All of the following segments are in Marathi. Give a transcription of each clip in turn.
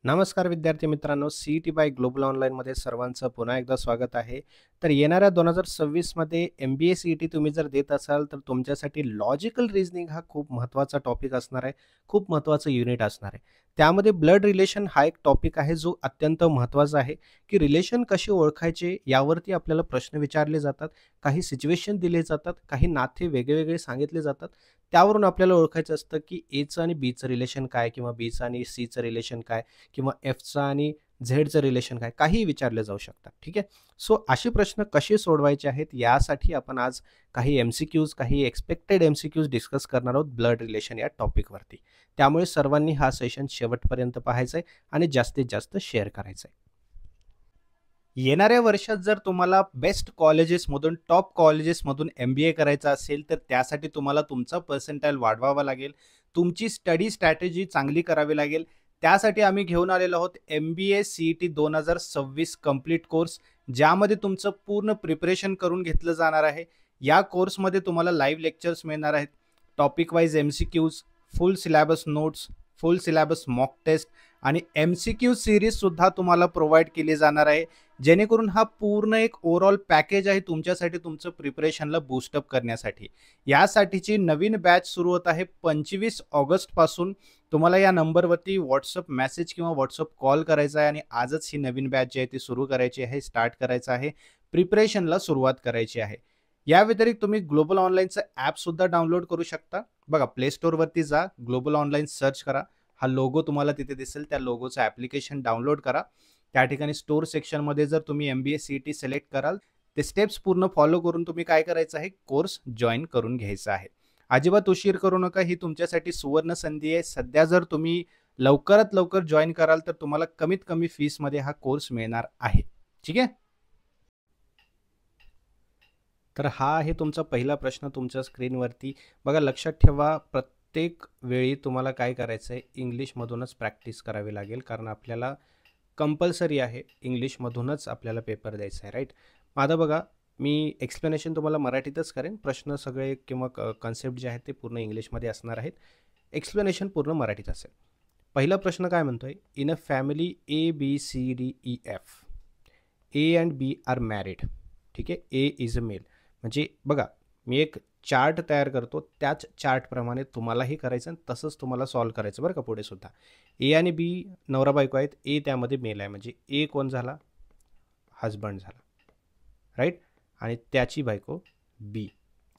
नमस्कार विद्यार्थी मित्रांनो, सी-ई-टी बाय ग्लोबल ऑनलाईनमध्ये सर्वांचं पुन्हा एकदा स्वागत आहे. तर येणाऱ्या 2026 मध्ये एम-बी-ए सी-ई-टी तुम्ही जर देत असाल, तर तुमच्यासाठी लॉजिकल रिझनिंग हा खूप महत्त्वाचा टॉपिक असणार आहे. खूप महत्त्वाचं युनिट असणार आहे. त्यामध्ये ब्लड रिलेशन हा एक टॉपिक आहे, जो अत्यंत महत्त्वाचा आहे, की रिलेशन कसे ओळखायचे यावरती आपल्याला प्रश्न विचारले जातात. काही सिच्युएशन दिले जातात, काही नाते वेगळे-वेगळे सांगितले जातात. त्यावरून आपल्याला ओळखायचं असतं, की एचं आणि बीचं रिलेशन काय किंवा बीचं आणि सीचं रिलेशन काय किंवा एफचा आणि झेडचं रिलेशन काय काहीही विचारले जाऊ शकतात. ठीक आहे. सो असे प्रश्न कसे सोडवायचे आहेत यासाठी आपण आज काही एम-सी-क्यूज, काही एक्सपेक्टेड एम-सी-क्यूज डिस्कस करणार आहोत ब्लड रिलेशन या टॉपिकवरती. त्यामुळे सर्वांनी हा सेशन शेवटपर्यंत पाहायचा आहे आणि जास्तीत जास्त शेअर करायचा आहे. येणाऱ्या वर्षात जर तुम्हाला बेस्ट कॉलेजेसमधून, टॉप कॉलेजेसमधून एम-बी-ए करायचं असेल, तर त्यासाठी तुम्हाला तुमचा पर्सेंटाइल वाढवावा लागेल. तुमची स्टडी स्ट्रॅटेजी चांगली करावी लागेल. त्यासाठी आम्ही घेऊन आलेलो आहोत एम-बी-ए सी-ई-टी 2026 कंप्लीट कोर्स, ज्यामध्ये तुमचं पूर्ण प्रिपरेशन करून घेतलं जाणार आहे. या कोर्समध्ये तुम्हाला लाईव्ह लेक्चर्स मिळणार आहेत. Topic wise MCQs, full syllabus notes, full syllabus mock test आणि एम-सी-क्यू सीरीजसुद्धा तुम्हाला प्रोव्हाईड केली जाणार आहे. जेणेकरून हा पूर्ण एक ओव्हरऑल पॅकेज आहे तुमच्यासाठी, तुमचं प्रिपरेशनला बूस्टअप करण्यासाठी. यासाठीची नवीन बॅच सुरू होत आहे 25 ऑगस्टपासून. तुम्हाला या नंबरवरती व्हॉट्सअप मेसेज किंवा व्हॉट्सअप कॉल करायचा आहे आणि आजच ही नवीन बॅच जी आहे ती सुरू करायची आहे, स्टार्ट करायचं आहे, प्रिपरेशनला सुरुवात करायची आहे. या व्यतिरिक्त तुम्ही ग्लोबल ऑनलाईनचं ॲपसुद्धा डाउनलोड करू शकता. बघा, प्ले स्टोअरवरती जा, ग्लोबल ऑनलाईन सर्च करा. हा लोगो तुम्हाला तिथे दिसेल, त्या लोगोचं ॲप्लिकेशन डाउनलोड करा. त्या ठिकाणी स्टोअर सेक्शनमध्ये जर तुम्ही एम-बी-ए सी-ई-टी सिलेक्ट कराल, ते स्टेप्स पूर्ण फॉलो करून तुम्ही काय करायचं आहे, कोर्स जॉइन करून घ्यायचा आहे. अजिबात उशीर करू नका, ही तुमच्यासाठी सुवर्ण संधी आहे. सध्या जर तुम्ही लवकरात लवकर जॉइन कराल, तर तुम्हाला कमीत कमी फीसमध्ये हा कोर्स मिळणार आहे. ठीक आहे. तर हा आहे तुमचा पहिला प्रश्न तुमच्या स्क्रीनवरती. बघा, लक्षात ठेवा, प्रत्येक वेळी तुम्हाला काय करायचं आहे, इंग्लिशमधूनच प्रॅक्टिस करावी लागेल, कारण आपल्याला कंपल्सरी आहे, इंग्लिशमधूनच आपल्याला पेपर द्यायचा आहे, राईट. मग आता बघा, मी एक्सप्लेनेशन तुम्हाला मराठीतच करेन. प्रश्न सगळे किंवा कन्सेप्ट जे आहेत ते पूर्ण इंग्लिशमध्ये असणार आहेत. एक्सप्लेनेशन पूर्ण मराठीत असेल. पहिला प्रश्न काय म्हणतोय, in a family ABCDEF, A and B are married. ठीक आहे. A is a male. म्हणजे बघा, मी एक चार्ट तयार करतो, त्याच चार्टप्रमाणे तुम्हालाही करायचं आणि तसंच तुम्हाला सॉल्व करायचं बरं का पुढे सुद्धा. ए आणि बी नवरा बायको आहेत. ए त्यामध्ये मेल आहे, म्हणजे ए कोण झाला, हजबंड झाला, राईट. आणि त्याची बायको बी,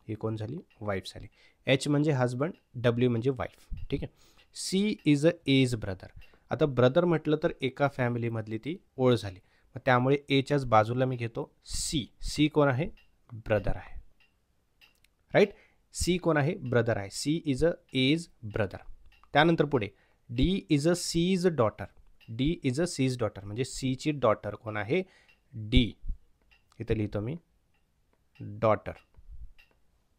ही कोण झाली, वाईफ झाली. एच म्हणजे हजबंड, डब्ल्यू म्हणजे वाईफ. ठीक आहे. C is a A's brother. आता ब्रदर म्हटलं तर एका फॅमिलीमधली ती ओळ झाली. मग त्यामुळे एच्याच बाजूला मी घेतो सी. सी कोण आहे, ब्रदर आहे, राईट. सी कोण आहे, ब्रदर आहे. C is a A's brother. त्यानंतर पुढे D is a C's daughter. D is a C's daughter, म्हणजे सीची डॉटर कोण आहे, डी. इथं लिहितो मी डॉटर.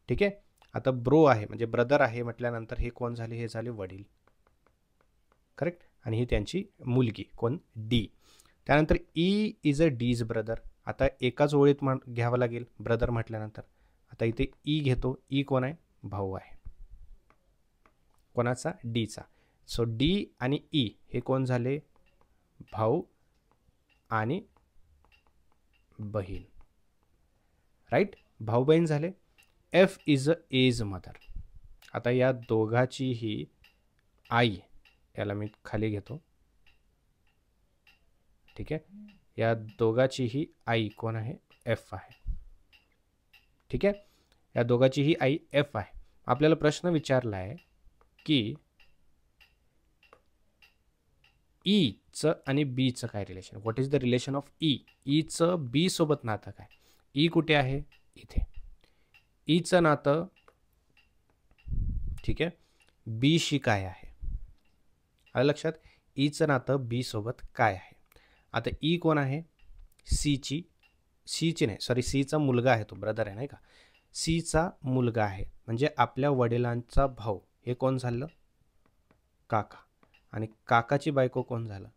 ठीक आहे. आता ब्रो आहे, म्हणजे ब्रदर आहे म्हटल्यानंतर हे कोण झाले, हे झाले वडील, करेक्ट. आणि ही त्यांची मुलगी कोण, डी. त्यानंतर E is a D's brother. आता एकाच ओळीत घ्यावं लागेल ब्रदर म्हटल्यानंतर. आता इथे ई घेतो. ई कोण आहे, भाऊ आहे, कोणाचा, डीचा. सो डी आणि ई हे कोण झाले, भाऊ आणि बहीण, राईट. भाऊ बहीण झाले. F is a age mother. आता या दोघाचीही आई, याला मी खाली घेतो. ठीक आहे. या दोघाचीही आई कोण आहे, एफ आहे. ठीक आहे. या दोघाचीही आई एफ आहे. आपल्याला प्रश्न विचारला आहे की ईचं आणि बीचं काय relation, what is the relation of E. ईचं बी सोबत नातं काय. ई कुठे आहे, इथे. ईचं नातं, ठीक आहे, बीशी काय आहे, आलं लक्षात. ईचं नातं बी सोबत काय आहे. आता ई कोण आहे, सीची नाही, सॉरी, सीचा मुलगा आहे, तो ब्रदर आहे नाही का. सीचा मुलगा आहे, म्हणजे आपल्या वडिलांचा भाऊ. हे कोण झालं, काका. आणि काकाची बायको कोण झालं,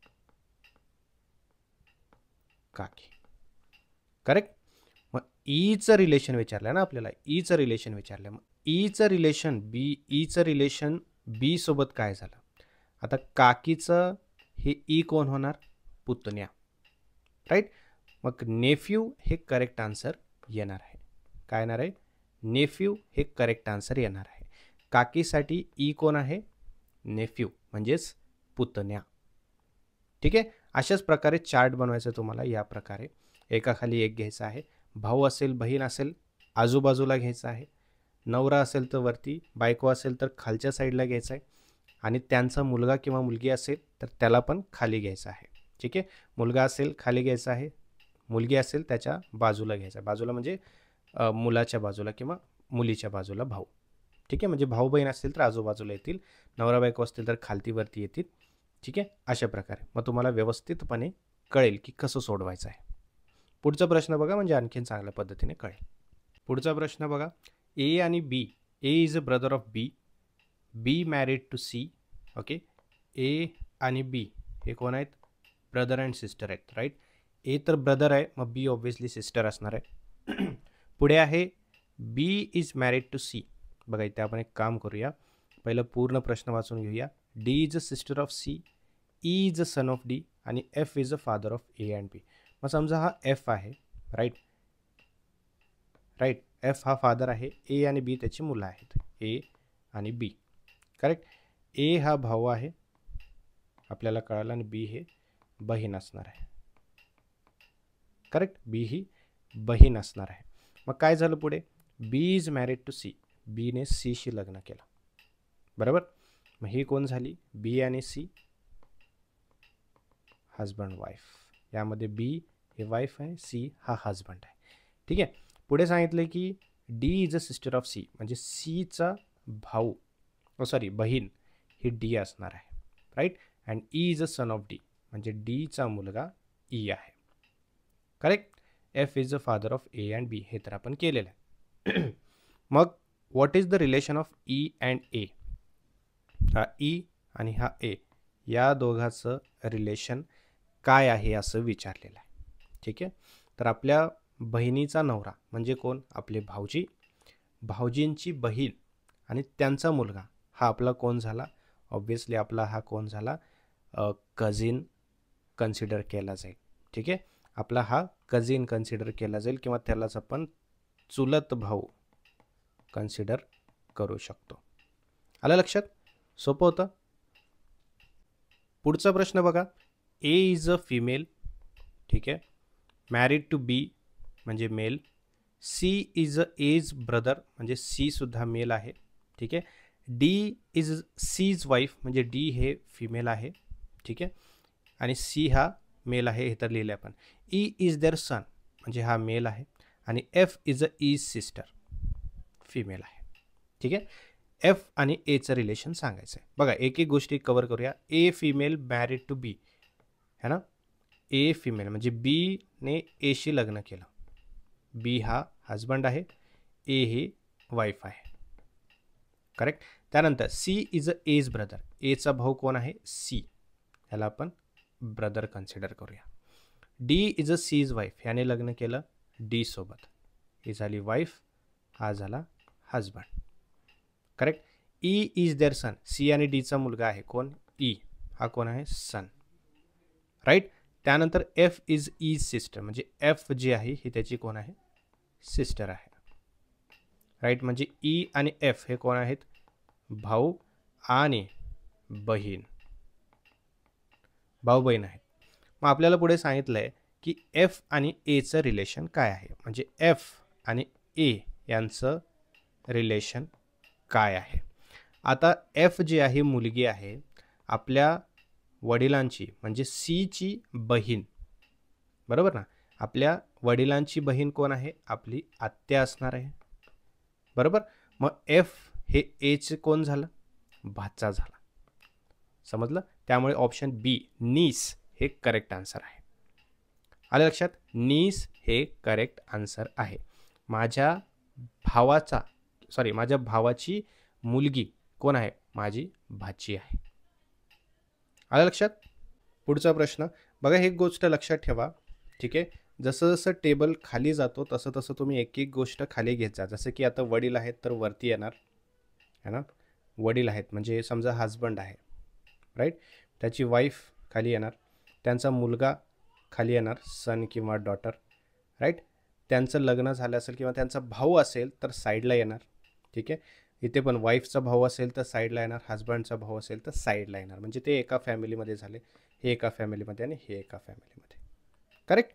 काकी, करेक्ट. मग ईचं रिलेशन विचारलं ना आपल्याला, ईचं रिलेशन विचारलं. मग ईचं रिलेशन बी, ईचं रिलेशन बी सोबत काय झालं. आता काकीचं हे ई कोण होणार? पुतण्या, राईट. मग नेफ्यू हे करेक्ट आन्सर येणार आहे. काय येणार आहे? नेफ्यू हे करेक्ट आन्सर येणार आहे. काकीसाठी ई कोण आहे? नेफ्यू म्हणजेच पुतण्या. ठीक आहे. अशाच प्रकारे चार्ट बनवायचं तुम्हाला. या प्रकारे एकाखाली एक घ्यायचं आहे. भाऊ असेल, बहीण असेल, आजूबाजूला घ्यायचं आहे. नवरा असेल तर वरती, बायको असेल तर खालच्या साईडला घ्यायचं आहे, आणि त्यांचा मुलगा किंवा मुलगी असेल तर त्याला पण खाली घ्यायचं आहे. ठीक आहे. मुलगा असेल खाली घ्यायचा आहे, मुलगी असेल त्याच्या बाजूला घ्यायचा आहे. बाजूला म्हणजे मुलाच्या बाजूला किंवा मुलीच्या बाजूला भाऊ. ठीक आहे. म्हणजे भाऊ बहीण असतील तर आजूबाजूला येतील, नवरा बायको असतील तर खालतीवरती येतील. ठीक आहे. अशा प्रकारे मग तुम्हाला व्यवस्थितपणे कळेल की कसं सोडवायचं आहे. पुढचा प्रश्न बघा, म्हणजे आणखीन चांगल्या पद्धतीने कळेल. पुढचा प्रश्न बघा. ए आणि B, A is a brother of B, B married to C. Okay. A आणि बी हे कोण आहेत? ब्रदर अँड सिस्टर आहेत, राईट. ए तर ब्रदर आहे, मग बी ऑब्व्हियसली सिस्टर असणार आहे. पुढे आहे बी इज मॅरिड टू सी. बघा इथे आपण एक काम करूया, पहिलं पूर्ण प्रश्न वाचून घेऊया. D is a sister of C, E is a son of D, आणि F is a father of A and B. मग समजा हा एफ आहे, राईट. राईट, एफ हा फादर आहे, ए आणि बी त्याची मुलं आहेत, ए आणि बी. करेक्ट. ए हा भाऊ आहे आपल्याला कळालं, आणि बी हे बहीण असणार आहे. करेक्ट. बी ही बहीण असणार आहे. मग काय झालं पुढे? B is married to C, बीने सीशी लग्न केलं, बरोबर. मग ही कोण झाली? बी आणि सी, हजबंड वाईफ. यामध्ये बी हे वाईफ आहे, सी हा हजबंड आहे. ठीक आहे. पुढे सांगितलं की D is a sister of C, म्हणजे सीचा भाऊ, सॉरी बहीण ही डी असणार आहे, right. And E is a son of D, म्हणजे डीचा मुलगा ई आहे. Correct. F is a father of A and B, हे तर आपण केलेलं आहे. मग what is the relation of E and A? हा ई आणि हा ए या दोघांचं रिलेशन काय आहे असं विचारलेलं आहे. ठीक आहे. तर आपल्या बहिणीचा नवरा म्हणजे कोण? आपले भाऊजी, भाऊजींची बहीण आणि त्यांचा मुलगा हा आपला कोण झाला? ऑब्व्हियसली आपला हा कोण झाला? कझिन कन्सिडर केला जाईल. ठीक आहे. आपला हा कझिन कन्सिडर केला जाईल, किंवा त्यालाच आपण चुलत भाऊ कन्सिडर करू शकतो. आलं लक्षात? सोपं होतं. पुढचा प्रश्न बघा. ए इज अ फिमेल, ठीक आहे, मॅरिड टू बी म्हणजे male. C is a A's brother, म्हणजे सी सुद्धा मेल आहे. ठीक आहे. डी इज सीज वाईफ, म्हणजे डी हे फिमेल आहे. ठीक आहे. आणि सी हा मेल आहे, हे तर लिहिलं आपण. ई इज देअर सन, म्हणजे हा मेल आहे. आणि F is a is sister, female आहे. ठीक आहे. एफ आणि एचं रिलेशन सांगायचं आहे. बघा एक एक गोष्टी कव्हर करूया. ए फिमेल मॅरिड टू बी, है ना. ए फिमेल म्हणजे बीने एशी लग्न केलं, बी हा हजबंड आहे, ए ही वाईफ आहे. करेक्ट. त्यानंतर C is a A's brother, एचा भाऊ कोण आहे? सी, ह्याला आपण ब्रदर कन्सिडर करूया. D is a C's wife, याने लग्न केलं डी सोबत, ही झाली वाईफ, हा झाला husband. Correct. E is their son, C आणि डीचा मुलगा आहे कोण? ई, हा कोण आहे? Son, right. त्यानंतर एफ इज इज सिस्टर, म्हणजे एफ जी आहे ही त्याची कोण आहे? सिस्टर आहे, राईट. म्हणजे ई आणि एफ हे कोण आहेत? भाऊ आणि बहीण, भाऊ बहीण आहेत. मग आपल्याला पुढे सांगितलं आहे की एफ आणि एचं रिलेशन काय आहे, म्हणजे एफ आणि ए यांचं रिलेशन काय आहे. आता एफ जी आहे मुलगी आहे आपल्या वडिलांची, म्हणजे सीची बहीण, बरोबर ना. आपल्या वडिलांची बहीण कोण आहे? आपली आत्या असणार आहे, बरोबर. मग एफ हे एचे कोण झालं? भाचा झाला, समजलं. त्यामुळे ऑप्शन बी नीस हे करेक्ट आन्सर आहे. आलं लक्षात? नीस हे करेक्ट आन्सर आहे. माझ्या भावाची मुलगी कोण आहे? माझी भाची आहे. आलं लक्षात? पुढचा प्रश्न बघा. एक गोष्ट लक्षात ठेवा, ठीक आहे. जसं जसं टेबल खाली जातो तसं तसं तुम्ही एक एक गोष्ट खाली घेत जा. जसं की आता वडील आहेत तर वरती येणार, है ना. वडील आहेत म्हणजे समजा हजबंड आहे, राईट. त्याची वाईफ खाली येणार, त्यांचा मुलगा खाली येणार, सन किंवा डॉटर, राईट. त्यांचं लग्न झालं असेल किंवा त्यांचा भाऊ असेल तर साईडला येणार. ठीक आहे, इथे पण वाईफचा भाऊ असेल तर साईडला येणार, हजबंडचा भाऊ असेल तर साईडला येणार. म्हणजे ते एका फॅमिलीमध्ये झाले, हे एका फॅमिलीमध्ये आणि हे एका फॅमिलीमध्ये. करेक्ट,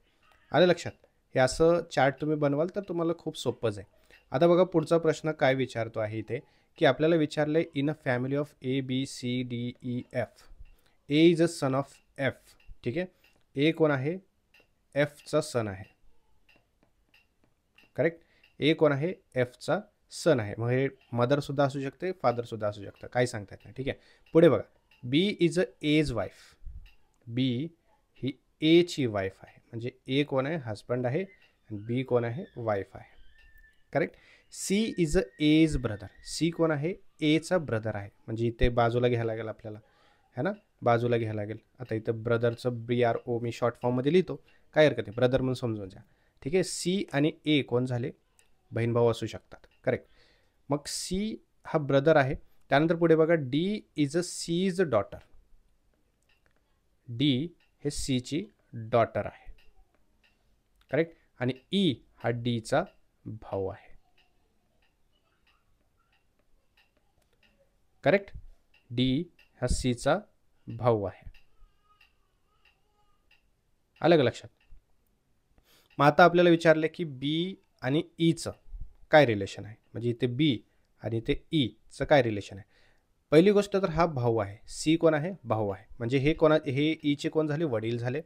आलं लक्षात. हे असं चार्ट तुम्ही बनवाल तर तुम्हाला खूप सोपंच आहे. आता बघा पुढचा प्रश्न काय विचारतो आहे इथे, की आपल्याला विचारलं आहे in a family of A B C D E F, A is a son of F. ठीक आहे, ए कोण आहे, एफचा सन आहे. करेक्ट, ए कोण आहे, एफचा सन आहे. मग हे मदरसुद्धा असू शकते, फादरसुद्धा असू शकतं, काही सांगता येत नाही. ठीक आहे, पुढे बघा, बी इज अ एज वाईफ. बी ही एची वाईफ आहे. म्हणजे ए कोण आहे, हजबंड आहे, आणि बी कोण आहे, वाईफ आहे. Correct. C is a A's brother. C कोण आहे, एचा ब्रदर आहे. म्हणजे इथे बाजूला घ्यायला लागेल आपल्याला, है ना, बाजूला घ्यायला लागेल. आता इथं ब्रदरचं BRO मी शॉर्ट फॉर्ममध्ये लिहितो, काय हरकत आहे, ब्रदर म्हणून समजून जा. ठीक आहे, सी आणि ए कोण झाले, बहीण भाऊ असू शकतात. करेक्ट. मग सी हा ब्रदर आहे. त्यानंतर पुढे बघा, D is a C's daughter. D हे सीची डॉटर आहे. करेक्ट. आणि ई हा डीचा भाऊ आहे. करेक्ट, डी हा सीचा भाऊ आहे. आलं का लक्षात. मग आता आपल्याला विचारलं की बी आणि ईचं काय रिलेशन आहे. म्हणजे इथे बी आणि इथे ईचं काय रिलेशन आहे. पहिली गोष्ट तर हा भाऊ आहे, सी कोण आहे, भाऊ आहे. म्हणजे हे कोणा, हे ईचे कोण झाले, वडील झाले,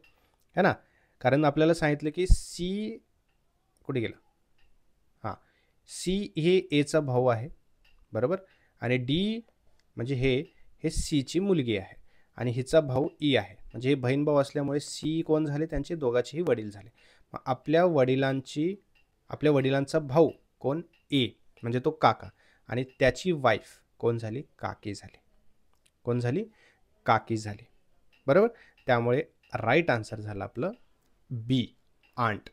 है ना. कारण आपल्याला सांगितलं की सी कुठे गेलं, हां, सी हे एचा भाऊ आहे, बरोबर. आणि डी म्हणजे हे सीची मुलगी आहे आणि हिचा भाऊ ई आहे. म्हणजे हे बहीण भाऊ असल्यामुळे सी कोण झाले, त्यांचे दोघांचेही वडील झाले. मग आपल्या वडिलांचा भाऊ कोण, ए, म्हणजे तो काका, आणि त्याची वाईफ कोण झाली, काकी झाली. कोण झाली, काकी झाली, बरोबर. त्यामुळे राईट आन्सर झालं आपलं बी, आंट.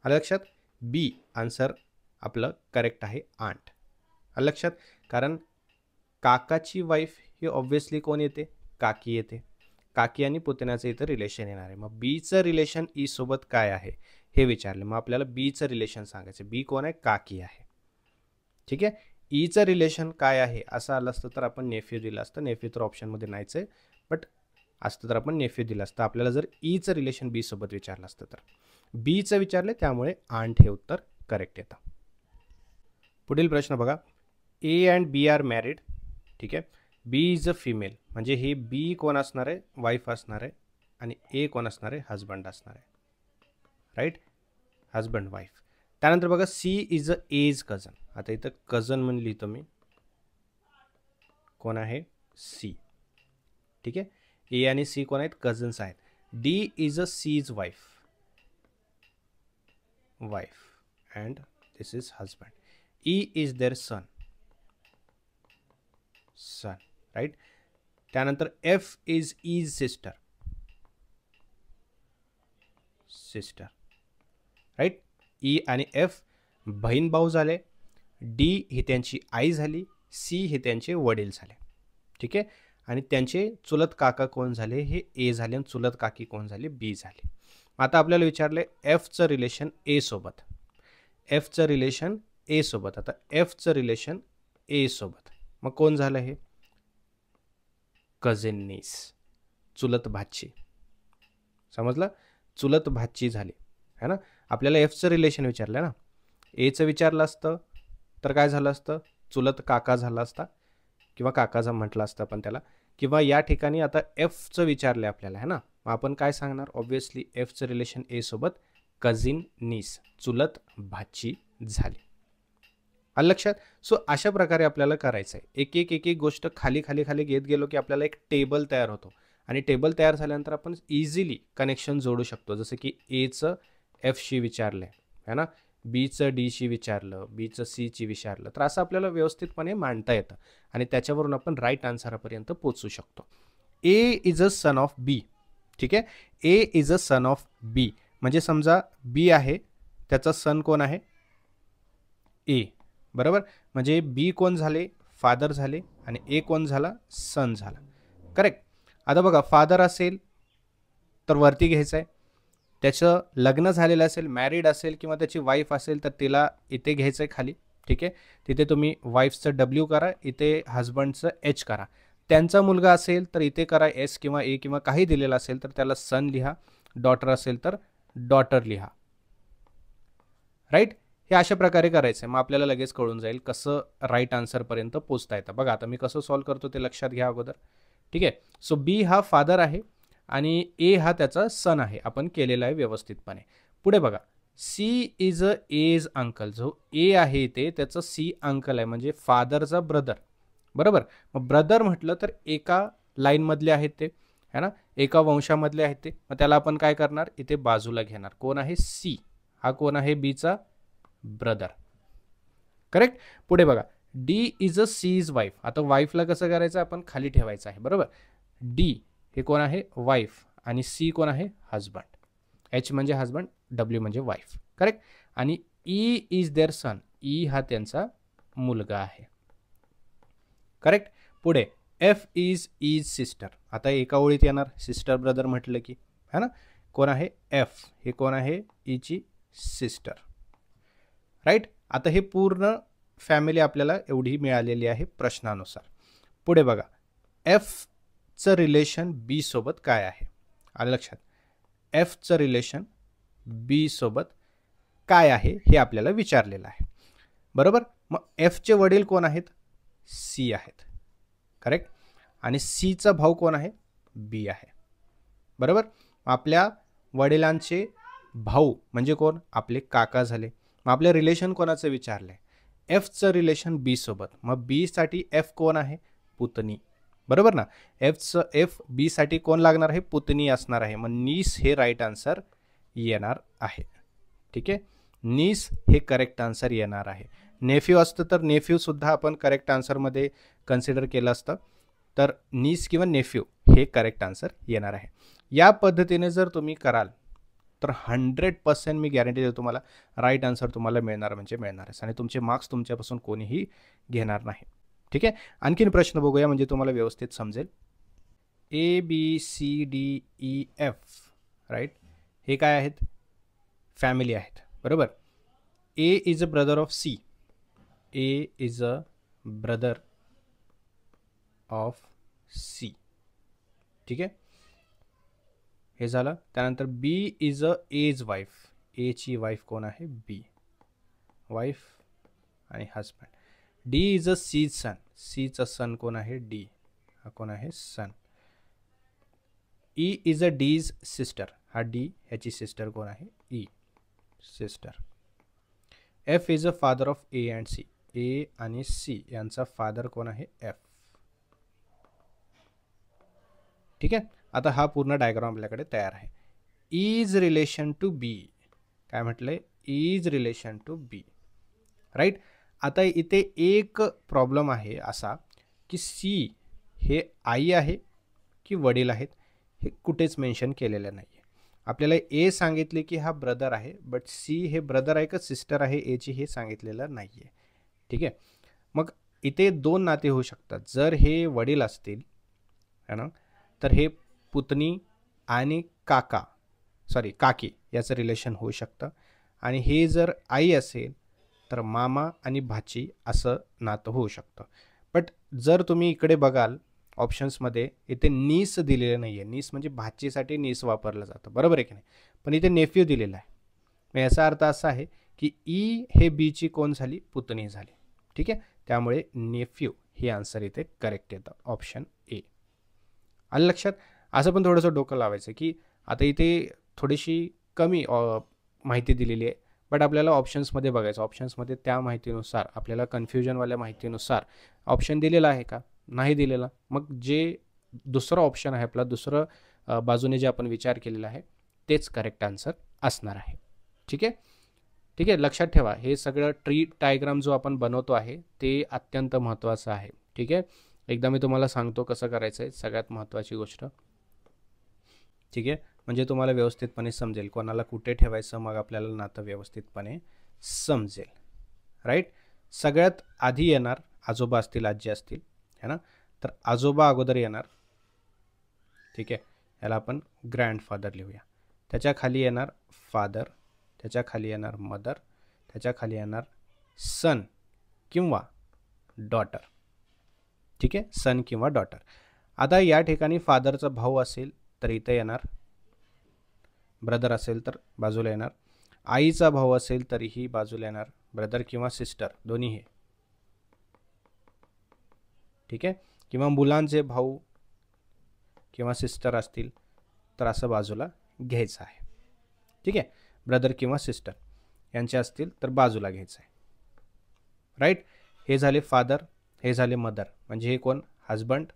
आलं लक्षात. बी आन्सर आपलं करेक्ट आहे, आंट. आलं लक्षात. कारण काकाची वाईफ ही ऑब्व्हियसली कोण येते, काकी येते. काकी आणि पुतण्याचं इथं रिलेशन येणार आहे. मग बीचं रिलेशन ई सोबत काय आहे हे विचारलं. मग आपल्याला बीचं रिलेशन सांगायचं. बी कोण आहे, काकी आहे. ठीक आहे. ईचं रिलेशन काय आहे असं आलं असतं तर आपण नेफ्यू दिलं असतं. नेफ्यू तर ऑप्शनमध्ये नाहीच आहे, बट असतं तर आपण नेफ्यू दिलं असतं. आपल्याला जर ईचं रिलेशन बी सोबत विचारलं असतं तर. बीचं विचारले त्यामुळे आंट हे उत्तर करेक्ट येतं. पुढील प्रश्न बघा, A and B are married. ठीक आहे, बी इज अ फिमेल. म्हणजे हे बी कोण असणार आहे, वाईफ असणार आहे, आणि ए कोण असणार आहे, हजबंड असणार आहे. Right, husband wife. त्यानंतर बघा, C is a A's cousin. आता इथं कझन म्हणून लिहितो मी, कोण आहे, सी. ठीक आहे, ए आणि सी कोण आहेत, कझन्स आहेत. D is a C's wife, and this is husband. E is their son, right. त्यानंतर F is sister, right. E आणि एफ बहीण भाऊ झाले. डी ही त्यांची आई झाली, सी हे त्यांचे वडील झाले. ठीक आहे, आणि त्यांचे चुलत काका कोण झाले, हे ए झाले, आणि चुलत काकी कोण झाली, बी झाले. आता आपल्याला विचारले एफचं रिलेशन ए सोबत. एफचं रिलेशन ए सोबत. आता एफचं रिलेशन ए सोबत मग कोण झालं, हे कझिन नीस, चुलत भाची. समजलं, चुलत भाची झाली, है ना. आपल्याला एफचं रिलेशन विचारलं ना, एचं विचारलं असतं तर काय झालं असतं, चुलत काका झाला असता किंवा काकाचा म्हटलं असतं पण त्याला, किंवा या ठिकाणी आता एफचं विचारलं आपल्याला, है ना. मग आपण काय सांगणार, ऑब्व्हियसली एफचं रिलेशन ए सोबत कझिन नीस, चुलत भाची झाली. आलं लक्षात. सो अशा प्रकारे आपल्याला करायचं आहे. एक एक गोष्ट खाली घेत गेलो की आपल्याला एक टेबल तयार होतो, आणि टेबल तयार झाल्यानंतर आपण इझिली कनेक्शन जोडू शकतो. जसं की एचं एफशी विचारलं आहे, है ना, बीचं डीशी विचारलं, बीचं सीची विचारलं, तर असं आपल्याला व्यवस्थितपणे मांडता येतं आणि त्याच्यावरून आपण राईट आन्सरापर्यंत पोचू शकतो. ए is a son of B. ठीक आहे, A is a son of बी. म्हणजे समजा बी आहे, त्याचा सन कोण आहे, ए, बरोबर. म्हणजे बी कोण झाले, फादर झाले, आणि ए कोण झाला, सन झाला. करेक्ट. आता बघा फादर असेल तर वरती घ्यायचं आहे, त्याचं लग्न झालेलं असेल, मॅरिड असेल किंवा त्याची वाईफ असेल तर तिला इथे घ्यायचं आहे खाली. ठीक आहे, तिथे तुम्ही वाईफचं डब्ल्यू करा, इथे हजबंडचं एच करा. त्यांचा मुलगा असेल तर इथे करा एस किंवा ए किंवा काही दिलेलं असेल तर त्याला सन लिहा, डॉटर असेल तर डॉटर लिहा. राईट, हे अशा प्रकारे करायचं आहे. मग आपल्याला लगेच कळून जाईल कसं राईट आन्सरपर्यंत पोचता येतं. बघा आता मी कसं सॉल्व्ह करतो ते लक्षात घ्या अगोदर. ठीक आहे, सो बी हा फादर आहे आणि ए हा त्याचा सन आहे, आपण केलेला आहे व्यवस्थितपणे. पुढे बघा, C is a A's uncle. जो ए आहे इथे त्याचं सी अंकल आहे म्हणजे फादरचा ब्रदर. बरोबर, मग ब्रदर म्हटलं तर एका लाईनमधले आहेत ते, है ना, एका वंशामधले आहेत ते. मग त्याला आपण काय करणार, इथे बाजूला घेणार. कोण आहे, सी. हा कोण आहे, बीचा ब्रदर. करेक्ट. पुढे बघा, D is a C's wife. आता वाईफला कसं करायचं, आपण खाली ठेवायचं आहे. बरोबर, डी हे कोण आहे, वाईफ, आणि सी कोण आहे, हजबंड. एच म्हणजे हजबंड, डब्ल्यू म्हणजे वाईफ. करेक्ट. आणि E is their son. E हा त्यांचा मुलगा आहे. करेक्ट. पुढे एफ इज सिस्टर. आता एका ओळीत येणार, सिस्टर ब्रदर म्हटलं की, है ना, कोण आहे, एफ हे कोण आहे, ईची सिस्टर. राईट. आता हे पूर्ण फॅमिली आपल्याला एवढी मिळालेली आहे प्रश्नानुसार. पुढे बघा, एफचं रिलेशन बी सोबत काय आहे, आलं लक्षात. एफचं रिलेशन बी सोबत काय आहे हे आपल्याला विचारलेलं आहे. बरोबर, मग एफचे वडील कोण आहेत, सी आहेत. करेक्ट. आणि सीचा भाऊ कोण आहे, बी आहे. बरोबर, आपल्या वडिलांचे भाऊ म्हणजे कोण, आपले काका झाले. मग आपलं रिलेशन कोणाचं विचारलं आहे, एफचं रिलेशन बी सोबत. मग बी साठी एफ कोण आहे, पुतणी. बरोबर ना, एफ बी साठी कोण लागणार आहे, पुतणी असणार आहे. मग नीस हे राईट आन्सर येणार आहे. ठीक आहे, नीस हे करेक्ट आन्सर येणार आहे. नेफ्यू असतं तर नेफ्यू सुद्धा आपण करेक्ट आन्सरमध्ये कन्सिडर केलं असतं. तर नीस किंवा नेफ्यू हे करेक्ट आन्सर येणार आहे. या पद्धतीने जर तुम्ही कराल तर 100% मी गॅरंटी देतो तुम्हाला राईट आन्सर तुम्हाला मिळणार म्हणजे मिळणारच, आणि तुमचे मार्क्स तुमच्यापासून कोणीही घेणार नाही. ठीक आहे, आणखीन प्रश्न बघूया म्हणजे तुम्हाला व्यवस्थित समजेल. A B C D E F. Right, हे काय आहेत, फॅमिली आहेत. बरोबर, A is a brother of C. A is a brother of C. ठीक आहे, हे झालं. त्यानंतर B is a A's wife. A ची वाईफ कोण आहे, बी, वाईफ आणि husband. D is a C's son. सीचा सन कोण आहे, डी, हा कोण आहे, son. E is a D's sister. हा डी, ह्याची सिस्टर कोण आहे, E, sister. F is a father of A and C. A आणि सी यांचा फादर कोण आहे, एफ. ठीक आहे, आता हा पूर्ण डायग्राम आपल्याकडे तयार आहे. Is relation to B. काय म्हटलंय, is relation to B. Right. आता इथे एक प्रॉब्लेम आहे असा की सी हे आई आहे की वडील आहेत हे कुठेच मेन्शन केलेलं नाही आहे. आपल्याला ए सांगितले की हा ब्रदर आहे, बट सी हे ब्रदर आहे का सिस्टर आहे एची हे सांगितलेलं नाही आहे. ठीक आहे, मग इथे दोन नाते होऊ शकतात. जर हे वडील असतील है ना, तर हे पुतणी आणि काकी याचं रिलेशन होऊ शकतं. आणि हे जर आई असेल तर मामा आणि भाची असं नातं होऊ शकतं. बट जर तुम्ही इकडे बघाल ऑप्शन्समध्ये इथे नीस दिलेलं नाही आहे. नीस म्हणजे भाचीसाठी नीस वापरलं जातं, बरोबर आहे की नाही, पण इथे नेफ्यू दिलेला आहे. मग याचा अर्थ असा आहे की ई हे बीची कोण झाली, पुतणी झाली. ठीक आहे, त्यामुळे नेफ्यू हे आन्सर इथे करेक्ट येतं, ऑप्शन ए. आलं लक्षात. असं पण थोडंसं डोकं लावायचं की आता इथे थोडीशी कमी माहिती दिलेली आहे, बट आपल्याला ऑप्शन्समध्ये बघायचं. ऑप्शन्समध्ये त्या माहितीनुसार आपल्याला कन्फ्युजनवाल्या माहितीनुसार ऑप्शन दिलेला आहे का, नाही दिलेला. मग जे दुसरं ऑप्शन आहे आपला, दुसरं बाजूने जे आपण विचार केलेला आहे तेच करेक्ट आन्सर असणार आहे. ठीक आहे, ठीक आहे, लक्षात ठेवा. हे सगळं ट्री डायग्राम जो आपण बनवतो आहे ते अत्यंत महत्त्वाचं आहे. ठीक आहे, एकदा मी तुम्हाला सांगतो कसं करायचं आहे, सगळ्यात महत्त्वाची गोष्ट. ठीक आहे, म्हणजे तुम्हाला व्यवस्थितपणे समजेल कोणाला कुठे ठेवायचं, मग आपल्याला नातं व्यवस्थितपणे समजेल. राईट. सगळ्यात आधी येणार आजोबा असतील, आजी असतील, है ना, तर आजोबा अगोदर येणार. ठीक आहे, याला आपण ग्रँडफादर लिहूया. त्याच्या खाली येणार फादर, त्याच्या खाली येणार मदर, त्याच्या खाली येणार सन किंवा डॉटर. ठीक आहे, सन किंवा डॉटर. आता या ठिकाणी फादरचा भाऊ असेल तर इथे येणार, ब्रदर असेल तर बाजूला येणार, आईचा भाऊ असेल तरीही बाजूला येणार, ब्रदर किंवा सिस्टर दोन्ही हे. ठीक आहे, किंवा मुलांचे भाऊ किंवा सिस्टर असतील तर असं बाजूला घ्यायचं आहे. ठीक आहे, ब्रदर किंवा सिस्टर यांचे असतील तर बाजूला घ्यायचं आहे. राईट, हे झाले फादर, हे झाले मदर, म्हणजे हे कोण, हजबंड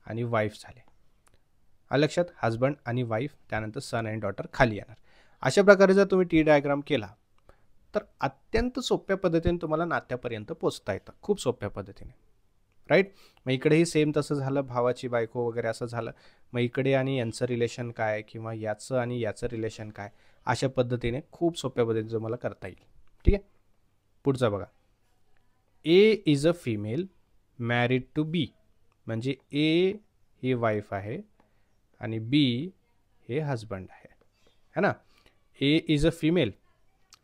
आणि वाईफ झाले. लक्षात, हजबंड आणि वाईफ, त्यानंतर सन आणि डॉटर खाली येणार. अशा प्रकारे जर तुम्ही टी डायग्राम केला तर अत्यंत सोप्या पद्धतीने तुम्हाला नात्यापर्यंत पोचता येतं, खूप सोप्या पद्धतीने. राईट, मग इकडेही सेम तसं झालं, भावाची बायको वगैरे असं झालं. मग इकडे आणि यांचं रिलेशन काय किंवा याचं आणि याचं रिलेशन काय, अशा पद्धतीने खूप सोप्या पद्धतीने तुम्हाला करता येईल. ठीक आहे, पुढचा बघा. A is a female married to B, म्हणजे ए ही वाईफ आहे आणि बी हे हजबंड आहे ना. A is a female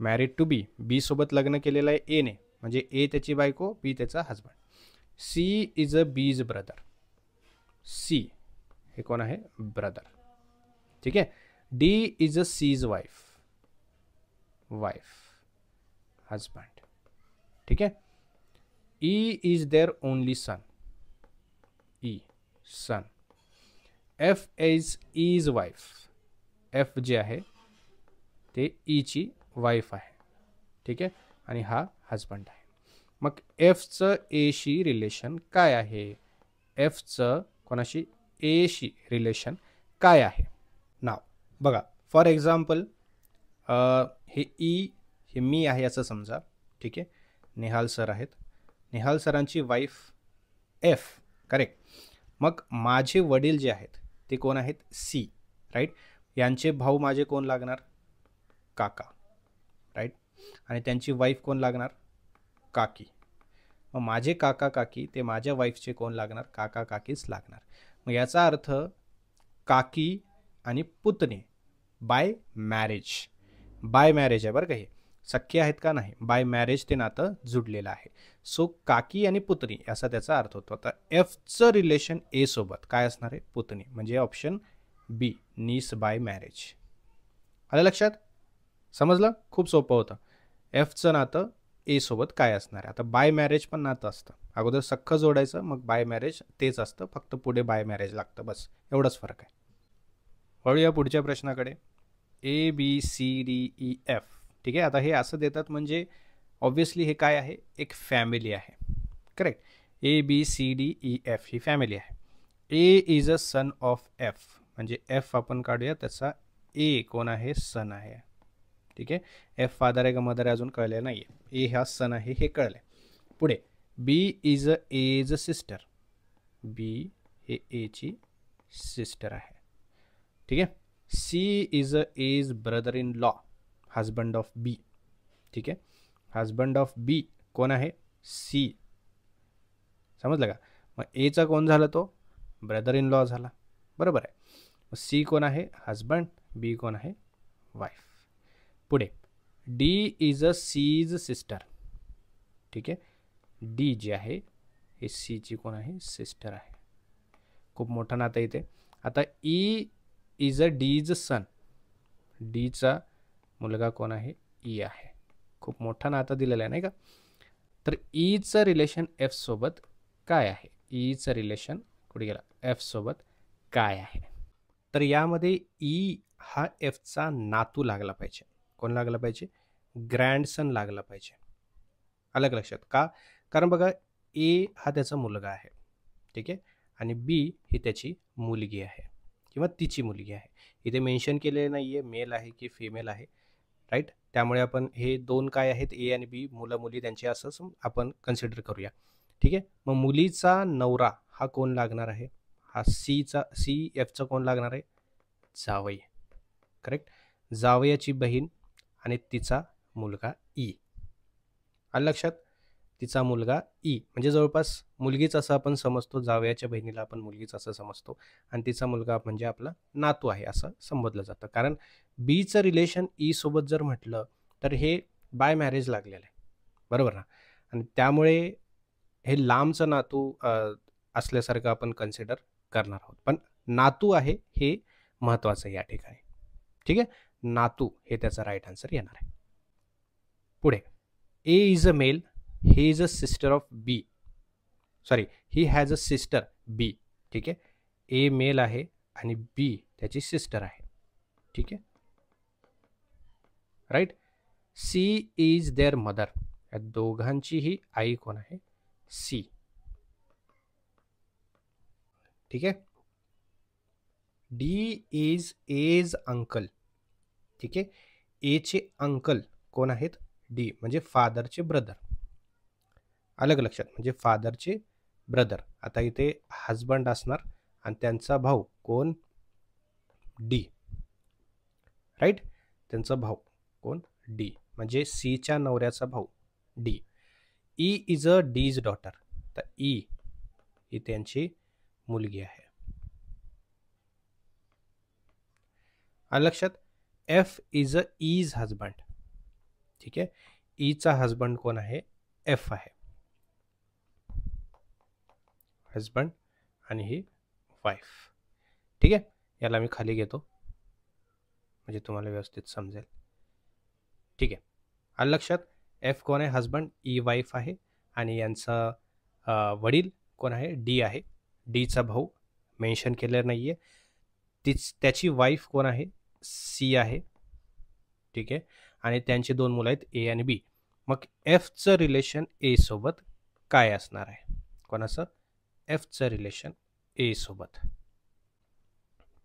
married to B, B सोबत लग्न केलेलं आहे ए ने, म्हणजे ए त्याची बायको, बी त्याचा हजबंड. सी इज अ बीज ब्रदर, सी हे कोण आहे, ब्रदर. ठीक आहे, D is a C's wife, wife husband. ठीक आहे, E is their only son, E son. F is wife, F जे आहे ते ईची वाईफ आहे. ठीक आहे, आणि हा हजबंड आहे. मग एफचं एशी रिलेशन काय आहे, एफचं कोणाशी, एशी रिलेशन काय आहे. नाव बघा, फॉर एक्झाम्पल हे ई हे मी आहे असं समजा. ठीक आहे, निहाल सर आहेत, निहाल सरांची वाईफ एफ, करेक्ट. मग माझे वडील जे आहेत ते कोण आहेत, सी. राईट, यांचे भाऊ माझे कोण लागणार, काका. राईट, आणि त्यांची वाईफ कोण लागणार, काकी. मग माझे काका काकी ते माझ्या वाईफचे कोण लागणार, काका काकीच लागणार. मग याचा अर्थ काकी आणि पुतणे बाय मॅरेज, बाय मॅरेज आहे बरं का, हे सख्खे आहेत का नाही, बाय मॅरेज ते नातं जुडलेलं आहे. सो काकी आणि पुतणी असा त्याचा अर्थ होतो. आता एफचं रिलेशन ए सोबत काय असणार आहे, पुतणी, म्हणजे ऑप्शन बी, नीस बाय मॅरेज. आलं लक्षात, समजलं, खूप सोपं होतं. एफचं नातं ए सोबत काय असणार आहे. आता बाय मॅरेज पण नातं असतं, अगोदर सख्खं जोडायचं मग बाय मॅरेज तेच असतं, फक्त पुढे बाय मॅरेज लागतं, बस एवढंच फरक आहे. वळूया पुढच्या प्रश्नाकडे. A B C D E F. ठीक आहे, आता हे असं देतात म्हणजे ऑब्व्हियसली हे काय आहे, एक फॅमिली आहे. Correct, A B C D E F ही फॅमिली आहे. A is a son of F, म्हणजे एफ आपण काढूया, त्याचा ए कोण आहे, सन आहे. ठीक आहे, एफ फादर आहे का मदर आहे अजून कळलं नाही आहे, ए हा सन आहे हे कळलं आहे. पुढे B is a A's sister, B हे एची सिस्टर आहे. ठीक आहे, C is a A's brother in law, husband of B. ठीक आहे, हजबंड ऑफ बी कोण आहे, सी. समजलं का, मग एचा कोण झाला, तो ब्रदर इन लॉ झाला, बरोबर आहे. मग सी कोण आहे, हजबंड, बी कोण आहे, वाईफ. पुढे D is a C's sister. ठीक आहे, डी जी आहे हे सीची कोण आहे, सिस्टर आहे. खूप मोठं नातं इथे. आता ई इज अ डीज सन, डीचा मुलगा कोण आहे, ई आहे. खूप मोठं नातं दिलेलं आहे नाही का. तर ईचं रिलेशन एफ सोबत काय आहे, ईचं रिलेशन कुठे गेला, एफ सोबत काय आहे. तर यामध्ये ई हा एफचा नातू लागला पाहिजे. कोण लागला पाहिजे, ग्रँडसन लागला पाहिजे. अलग लक्षात का, कारण बघा ए हा त्याचा मुलगा आहे. ठीक आहे, आणि बी ही त्याची मुलगी आहे किंवा तिची मुलगी आहे. इथे मेन्शन केलेलं नाही आहे मेल आहे की फिमेल आहे. राईट, त्यामुळे आपण हे दोन काय आहेत, ए आणि बी, मुलं मुली त्यांचे असं आपण कन्सिडर करूया. ठीक आहे, मग मुलीचा नवरा हा कोण लागणार आहे, हा सी एफचा कोण लागणार आहे, जावई. करेक्ट, जावयाची बहीण आणि तिचा मुलगा ई. आलं लक्षात, तिचा मुलगा ई, म्हणजे जवळपास मुलगीच असं आपण समजतो, जावयाच्या बहिणीला आपण मुलगीच असं समजतो आणि तिचा मुलगा म्हणजे आपला नातू आहे असं संबोधलं जातं. कारण बीचं रिलेशन ई सोबत जर म्हटलं तर हे बाय मॅरेज लागलेलं आहे, बरोबर ना? आणि त्यामुळे हे लांबचं नातू असल्यासारखं आपण कन्सिडर करणार आहोत. पण नातू आहे हे महत्त्वाचं आहे या ठिकाणी. ठीक आहे? नातू हे त्याचा राईट आन्सर येणार आहे. पुढे, A is a male, he is a sister of B. Sorry, he has a sister B. ठीक आहे? ए मेल आहे आणि बी त्याची सिस्टर आहे. ठीक आहे? Right. C is their mother, या दोघांचीही आई कोण आहे? सी. ठीक आहे. D is A's uncle. ठीक आहे. एचे अंकल कोण आहेत? डी, म्हणजे फादरचे ब्रदर. अलग लक्षात, म्हणजे फादरचे ब्रदर. आता इथे हजबंड असणार आणि त्यांचा भाऊ कोण? डी. राईट. त्यांचा भाऊ कोण? डी, म्हणजे सीच्या नवऱ्याचा भाऊ D. E is a D's daughter, तर ई ही त्यांची मुलगी आहे. लक्षात. F is a E's husband. ठीक आहे. ईचा हजबंड कोण आहे? एफ आहे. हजबंड आणि ही वाईफ. ठीक आहे. याला मी खाली घेतो म्हणजे तुम्हाला व्यवस्थित समजेल. ठीक आहे. लक्षात. एफ कोण आहे? हजबंड. ई वाईफ आहे आणि यांचा वडील कोण आहे? डी आहे. डीचा भाऊ मेन्शन केलेला नाही आहे. त्याची वाईफ कोण आहे? सी आहे. ठीक आहे. आणि त्यांची दोन मुलं आहेत, ए आणि बी. मग एफचं रिलेशन ए सोबत काय असणार आहे? कोणाचं? एफचं रिलेशन ए सोबत.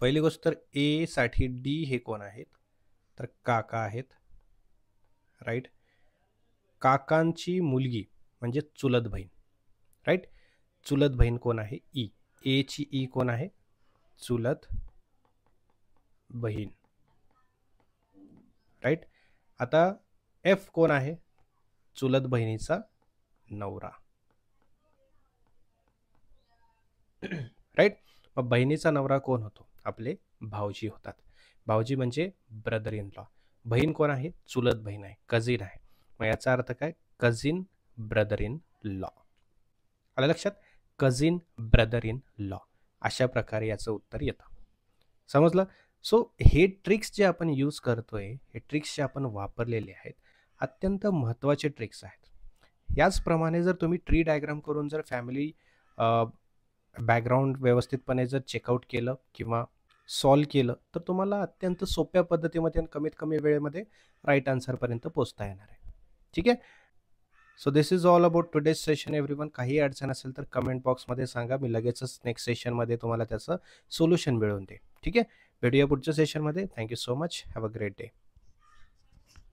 पहिली गोष्ट तर ए साठी डी हे कोण आहेत? तर काका आहेत. राईट. काकांची मुलगी म्हणजे चुलत बहीण. राईट. चुलत बहीण कोण आहे? ई. एची ई कोण आहे? चुलत बहीण. राईट. आता एफ कोण आहे? चुलत बहिणीचा नवरा. राईट. मग बहिणीचा नवरा कोण होतो? आपले भाऊजी होतात. भाऊजी म्हणजे ब्रदर इन लॉ. बहीण कोण आहे? चुलत बहीण आहे, कझिन आहे. मग याचा अर्थ काय? Cousin brother in law. आलं लक्षात? Cousin brother in law. अशा प्रकारे याचं उत्तर येतं. समजलं? सो हे ट्रिक्स जे आपण यूज करतोय, हे ट्रिक्स जे आपण वापरलेले आहेत, अत्यंत महत्त्वाचे ट्रिक्स आहेत. याचप्रमाणे जर तुम्ही ट्री डायग्राम करून जर फॅमिली बॅकग्राऊंड व्यवस्थितपणे जर चेकआउट केलं किंवा सॉल्व केलं तर तुम्हाला अत्यंत सोप्या पद्धतीमध्ये आणि कमीत कमी वेळेमध्ये राईट आन्सरपर्यंत पोहोचता येणार आहे. ठीक आहे. So this is all about today's session everyone. काही अडचण असेल तर कमेंट बॉक्समध्ये सांगा, मी लगेचच नेक्स्ट सेशनमध्ये तुम्हाला त्याचं सोल्युशन मिळवून दे. ठीक आहे. भेटूया पुढच्या सेशनमध्ये. Thank you so much. Have a great day.